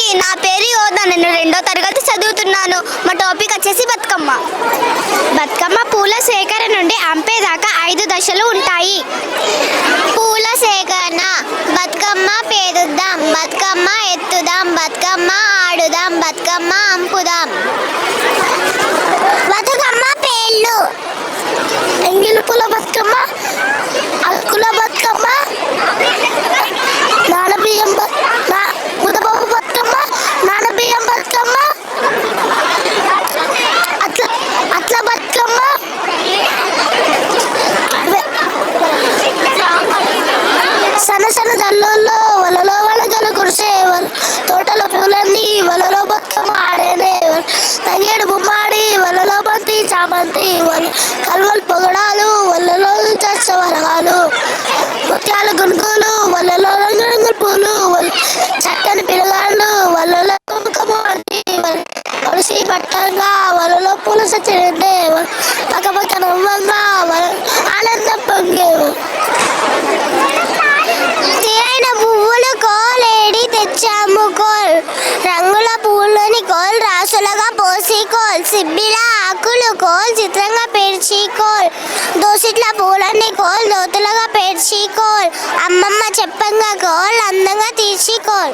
అందరికీ నా పేరు యోధ. నేను 2వ తరగతి చదువుతున్నాను. మా టాపిక్ వచ్చేసి బతుకమ్మ. బతుకమ్మ పూల సేకరణ నుండి అంపే దాకా 5 దశలు ఉంటాయి. పూల సేకరణ, బతుకమ్మ పేరుద్దాం, బతుకమ్మ ఎత్తుదాం, బతుకమ్మ ఆడుదాం, బతుకమ్మ అంపుదాం. బతుకమ్మ పేర్లు: ఎంగిలి పూల బతుకమ్మ, అక్కుల బతుకమ్మ, నానబియ్యం ముద్దపప్పు బతుకమ్మ, నానబియ్యం బతుకమ్మ, అట్ల బతుకమ్మ, సన్న సన్న జల్లుల్లో వలలో వలగలు కురిసే తోటలో పూలన్నీ వలలో బతుకమ్మ ఆడేనే. తంగేడు గుమ్మాడి వలలో బంతి చామంతి కల్వలు పొగడాలు వలలో చేసే వరగాలు, ముత్యాల గునుగులు వలలో రంగురంగుల పూలు, చక్కని పిల్లగాళ్ళు వలలో వలసి పట్టంగా వలలో పూల సచ్చినే పక్క పక్క నవ్వంగా ఆనందం పొంగేవు. తీరైన పువ్వులు కోలేడి తెచ్చాము కోల్, రంగుల పూలని కోల్ రాసులుగా పోసి కోల్, సిబ్బిల ఆకులు కోల్ చిత్రంగా పేర్చి కోల్, దోసిట్ల పూలని కోల్ దోతులుగా పేర్చి కోల్, అమ్మమ్మ చెప్పంగా కోల్ అందంగా తీర్చి కోల్.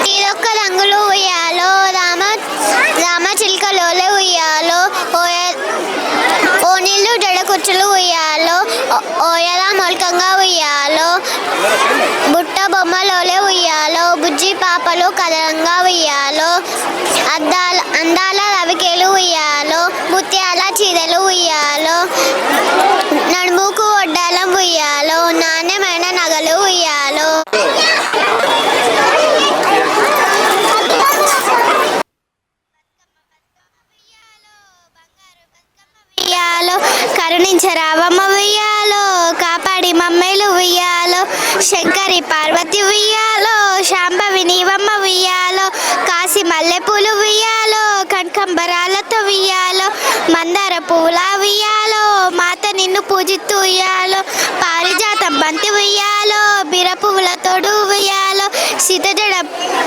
తీరొక్క రంగులు ఉయ్యాలో రామ చిలుకలోలే ఉయ్యాలో, ఓనీళ్ళు జడ కుచ్చులు ఉయ్యాలో, ఓయల మొలకంగా ఉయ్యాలో, బుట్ట బొమ్మలోలే ఉయ్యాలో, బుజ్జి పాపలు కదలంగా ఉయ్యాలో, అందాల రవికేలు ఉయ్యాలో, ముత్యాల చీరలు ఉయ్యాలో, నడుముకు ఒడ్డాలం ఉయ్యాలో, నాణ్యమైన నగలు ఉయ్యాలో. కరుణించరావమ్మ ఉయ్యాలో, కాపాడి మమ్మేలు ఉయ్యాలో, శంకరి పార్వతి ఉయ్యాలో, శాంభవి నీవమ్మ ఉయ్యాలో, కాశీ మల్లెపూలు ఉయ్యాలో, కనకంబరాలతో ఉయ్యాలో, మందార పూల ఉయ్యాలో, మాత నిన్ను పూజిస్తూ ఉయ్యాలో, పారిజాతం బంతి ఉయ్యాలో, బిర పువ్వులతోడు ఉయ్యాలో, సీతజడ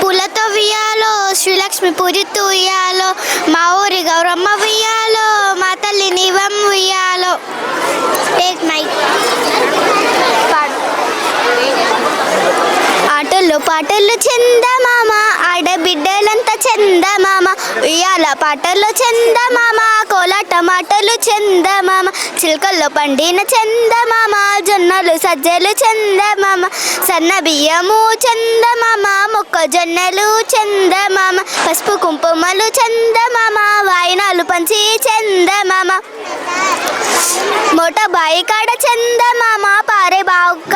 పూలతో ఉయ్యాలో, శ్రీలక్ష్మి పూజిస్తూ ఉయ్యాలో, మా ఊరి గౌరమ్మ ఉయ్యాలో, మా తల్లి నీవమ్మ ఉయ్యాలో. Take mike. ఆటలు పాటలు చందమామ, ఆడబిడ్డలంతా చందమామ, ఉయ్యాల పాటలు చందమామ, కోలాట మాటలు చందమామ, చిలుకల్లో పండిన చందమామ, జొన్నలు సజ్జలు చందమామ, సన్న బియ్యము చందమామ, మొక్కజొన్నలు చందమామ, పసుపు కుంకుమలు చందమామ, వాయినాలు పంచి చందమామ, మోట బాయి కాడ చందమామ, పారే బావుక